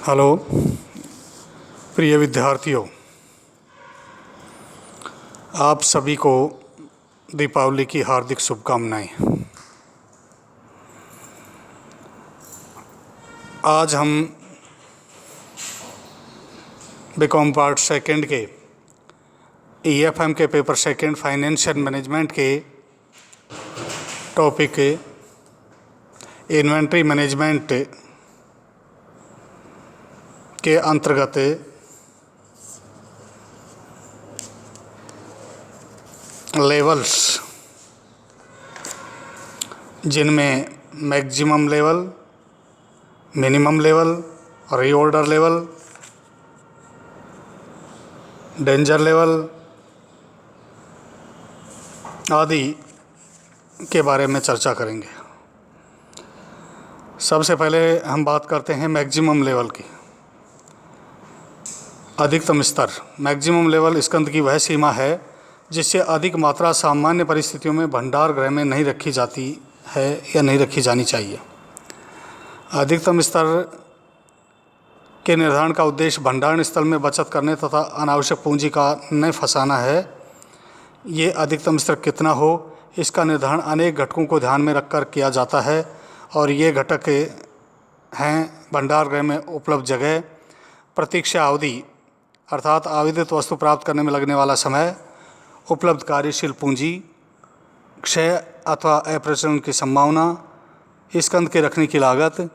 Hello प्रिय विद्यार्थियों, आप सभी को दीपावली की हार्दिक शुभकामनाएं। आज हम बीकॉम पार्ट सेकंड के ईएफएम के पेपर सेकंड फाइनेंशियल मैनेजमेंट के टॉपिक इन्वेंट्री मैनेजमेंट के अंतर्गत लेवल्स, जिनमें maximum level, minimum level, reorder level, danger level आदि के बारे में चर्चा करेंगे। सबसे पहले हम बात करते हैं मैक्सिमम लेवल की। अधिकतम स्तर। मैक्सिमम लेवल स्कंद की वह सीमा है जिससे अधिक मात्रा सामान्य परिस्थितियों में भंडार गृह में नहीं रखी जाती है या नहीं रखी जानी चाहिए। अधिकतम स्तर के निर्धारण का उद्देश्य भंडारण स्थल में बचत करने तथा अनावश्यक पूंजी का न फंसाना है। ये अधिकतम स्तर कितना हो, इसका निर्धारण अनेक घटकों को ध्यान में रखकर किया जाता है और ये घटक हैं भंडार गृह में उपलब्ध जगह, प्रतीक्षा अवधि अर्थात आवेदित वस्तु प्राप्त करने में लगने वाला समय, उपलब्ध कार्यशील पूंजी, क्षय अथवा अप्रचलन की संभावना, स्कंद के रखने की लागत,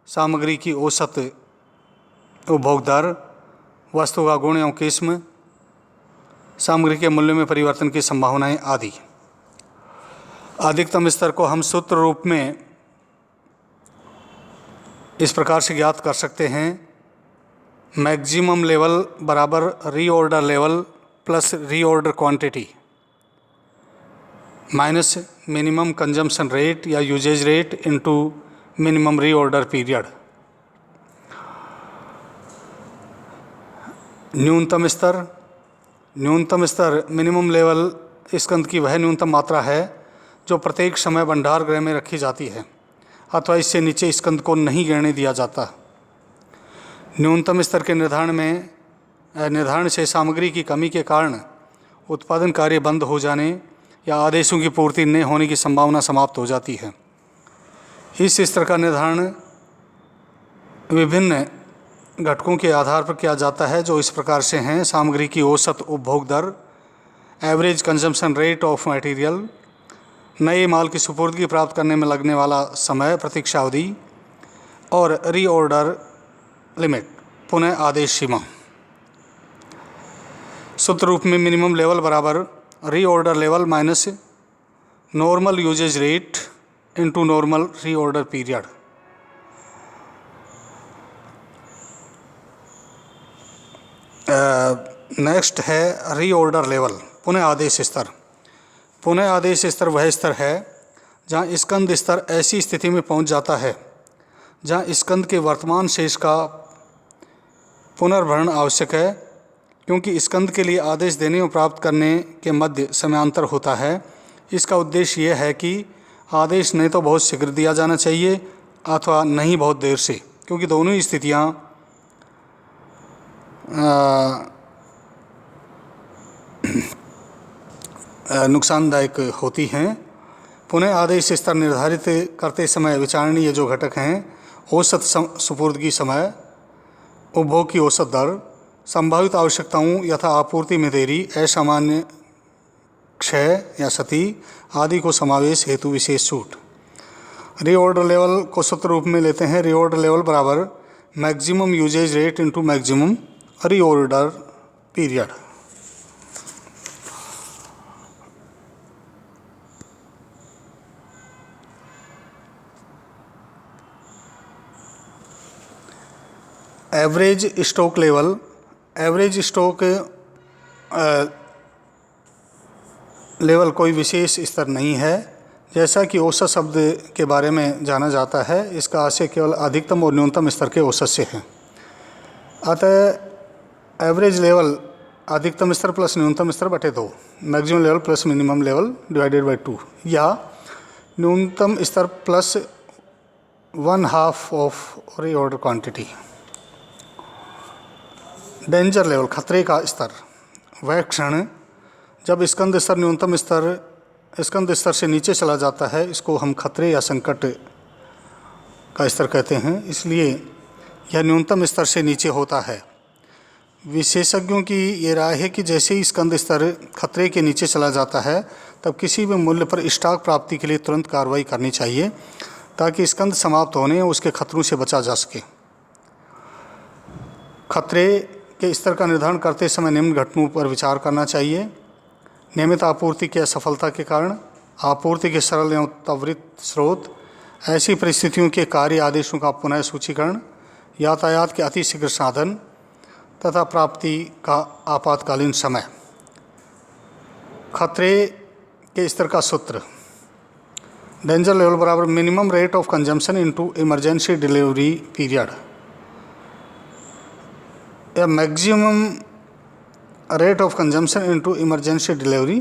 सामग्री की औसत उपभोग दर, वस्तु का गुण एवं किस्म, सामग्री के मूल्य में परिवर्तन की संभावनाएं आदि। अधिकतम स्तर को हम सूत्र रूप में इस प्रकार से ज्ञात कर सकते हैं। मैक्सिमम लेवल बराबर reorder level plus reorder quantity minus minimum consumption rate या usage rate into minimum reorder period. न्यूनतम स्तर मिनिमम लेवल स्कंद की वह न्यूनतम मात्रा है जो प्रत्येक समय भंडार गृह में रखी जाती है अथवा इससे नीचे स्कंद को नहीं गिरने दिया जाता। न्यूनतम स्तर के निर्धारण से सामग्री की कमी के कारण उत्पादन कार्य बंद हो जाने या आदेशों की पूर्ति न होने की संभावना समाप्त हो जाती है। इस स्तर का निर्धारण विभिन्न घटकों के आधार पर किया जाता है जो इस प्रकार से हैं। सामग्री की औसत उपभोग दर, average consumption rate of material, नए माल की सुपुर्दगी प्राप्त करने में लगने वाला समय, प्रतीक्षा अवधि और रीऑर्डर लिमिट, पुनः आदेश सीमा। सूत्र रूप में मिनिमम लेवल बराबर reorder level minus normal usage rate into normal reorder period. Next है रीऑर्डर लेवल, पुनः आदेश स्तर। पुनः आदेश स्तर वह स्तर है जहां स्कंद स्तर ऐसी स्थिति में पहुंच जाता है जहां स्कंद के वर्तमान शेष का पुनर्भरण आवश्यक है, क्योंकि स्कंद के लिए आदेश देने और प्राप्त करने के मध्य समयांतर होता है। इसका उद्देश्य यह है कि आदेश नहीं तो बहुत शीघ्र दिया जाना चाहिए अथवा नहीं बहुत देर से, क्योंकि दोनों ही स्थितियाँ नुकसानदायक होती हैं। पुनः आदेश स्तर निर्धारित करते समय विचारणीय जो घटक हैं, औसत सुपुर्दगी समय, उपभोग की औसत दर, संभावित आवश्यकताओं यथा आपूर्ति में देरी, असामान्य क्षय या क्षति आदि को समावेश हेतु विशेष छूट। रीऑर्डर लेवल को सूत्र रूप में लेते हैं। रीऑर्डर लेवल बराबर maximum usage rate into maximum reorder period. Average stock level. Average stock level कोई विशेष स्तर नहीं है। जैसा कि औसत शब्द के बारे में जाना जाता है, इसका आशय केवल अधिकतम और न्यूनतम स्तर के औसत से है। अतः एवरेज लेवल अधिकतम स्तर प्लस न्यूनतम स्तर बटे 2, maximum level plus minimum level divided by 2, या न्यूनतम स्तर plus 1/2 of reorder quantity. Danger level, खतरे का स्तर, वह क्षण जब स्कंद स्तर न्यूनतम स्कंद स्तर से नीचे चला जाता है, इसको हम खतरे या संकट का स्तर कहते हैं। इसलिए यह न्यूनतम स्तर से नीचे होता है। विशेषज्ञों की ये राय है कि जैसे ही स्कंद स्तर खतरे के नीचे चला जाता है, तब किसी भी मूल्य पर स्टॉक प्राप्ति के लिए तुरंत कार्रवाई करनी चाहिए, ताकि स्कंद समाप्त होने और उसके खतरों से बचा जा सके। खतरे के स्तर का निर्धारण करते समय निम्न घटनाओं पर विचार करना चाहिए। नियमित आपूर्ति की असफलता के कारण, आपूर्ति के सरल एवं त्वरित स्रोत, ऐसी परिस्थितियों के कार्य आदेशों का पुनः सूचीकरण, यातायात के अतिशीघ्र साधन तथा प्राप्ति का आपातकालीन समय। खतरे के स्तर का सूत्र, डेंजर लेवल बराबर minimum rate of consumption into emergency delivery period, या maximum rate of consumption into emergency delivery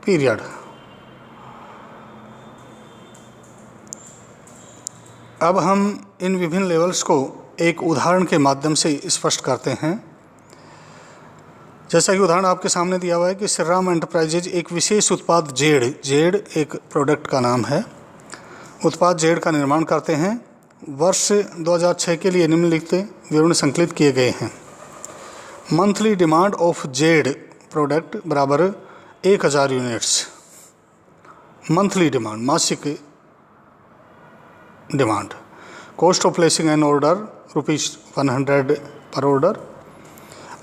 period. अब हम इन विभिन्न लेवल्स को एक उदाहरण के माध्यम से स्पष्ट करते हैं। जैसा कि उदाहरण आपके सामने दिया हुआ है कि श्री राम एंटरप्राइजेज एक विशेष उत्पाद जेड एक प्रोडक्ट का नाम है, उत्पाद जेड का निर्माण करते हैं। वर्ष 2006 के लिए निम्नलिखित विवरण संकलित किए गए हैं। Monthly demand of Z product बराबर 1000 यूनिट्स। मंथली डिमांड, मासिक demand. Cost of placing an order ₹100 per order.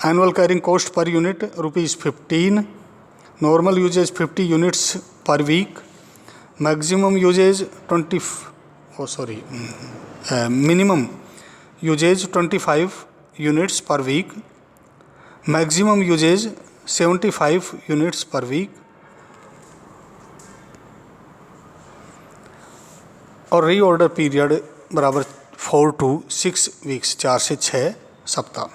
Annual carrying cost per unit ₹15। Normal usage 50 units per week. Maximum usage minimum usage 25 units per week. Maximum usage 75 units per week. और reorder period बराबर 4 to 6 weeks, 4 से 6 सप्ताह।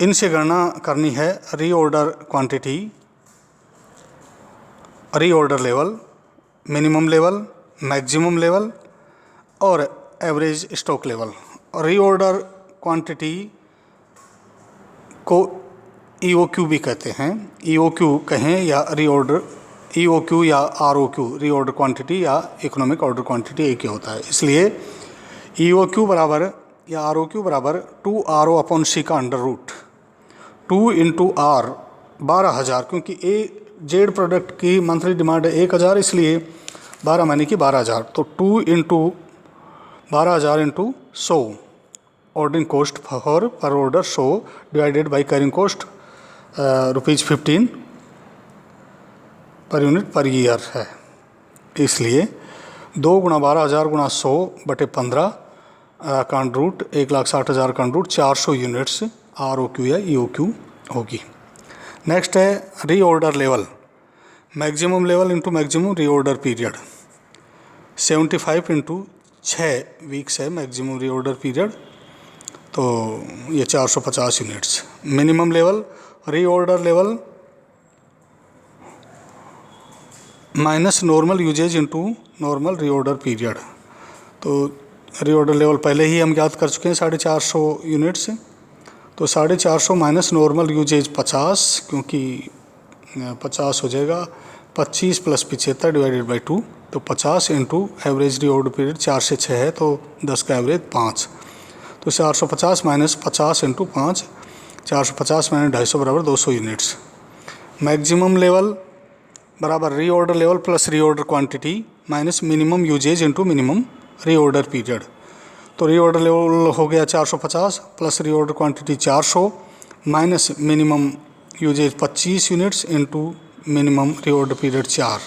इनसे गणना करनी है reorder quantity, reorder level, minimum level, maximum level और average stock level. Reorder quantity को EOQ भी कहते हैं। EOQ कहें या रीऑर्डर, EOQ या ROQ, रीऑर्डर क्वांटिटी या इकोनॉमिक ऑर्डर क्वांटिटी एक ही होता है। इसलिए EOQ बराबर या ROQ बराबर 2RO/C का अंडर रूट 2 × R 12,000, क्योंकि जेड प्रोडक्ट की मंथली डिमांड है 1000, इसलिए 12 महीने की 12,000। तो 2 × 12,000 × 100 ऑर्डरिंग कॉस्ट फॉर पर order 100 divided by carrying cost ₹15 per unit per year है। इसलिए 2 × 12,000 × 100/15 का अंडर रूट 1,60,000 का अंडर रूट 400 यूनिट्स ROQ या EOQ होगी। नेक्स्ट है reorder level, maximum level into maximum reorder period. 75 × 6 weeks है मैक्सिमम रीऑर्डर पीरियड, तो ये 450 units. Minimum level, reorder level minus normal usage into normal reorder period. तो reorder level पहले ही हम ज्ञात कर चुके हैं 450 यूनिट्स। तो 450 माइनस नॉर्मल यूजेज 50, क्योंकि 50 हो जाएगा 25 + 75 डिवाइडेड बाई 2, तो 50 × एवरेज रीऑर्डर पीरियड 4 से 6 है, तो 10 का एवरेज 5। तो 450 माइनस 50 × 5, 450 माइनस 250 बराबर 200 यूनिट्स। मैक्सिमम लेवल बराबर reorder level plus reorder quantity minus minimum usage into minimum reorder period. तो रीऑर्डर लेवल हो गया 450 plus reorder quantity 400 minus minimum usage 25 units into minimum reorder period 4,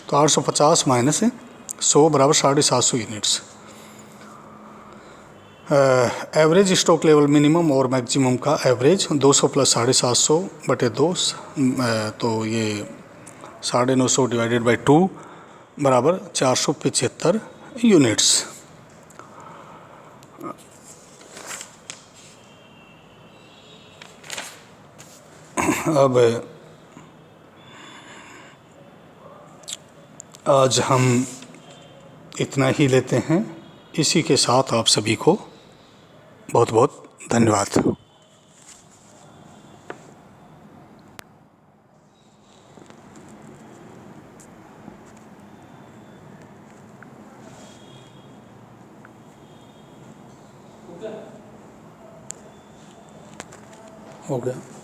तो 850 minus 100 बराबर 750 units. Average stock level minimum और maximum का average 200 + 750/2, तो ये 950 divided by 2 बराबर 475 यूनिट्स। अब आज हम इतना ही लेते हैं। इसी के साथ आप सभी को बहुत बहुत धन्यवाद। हो गया।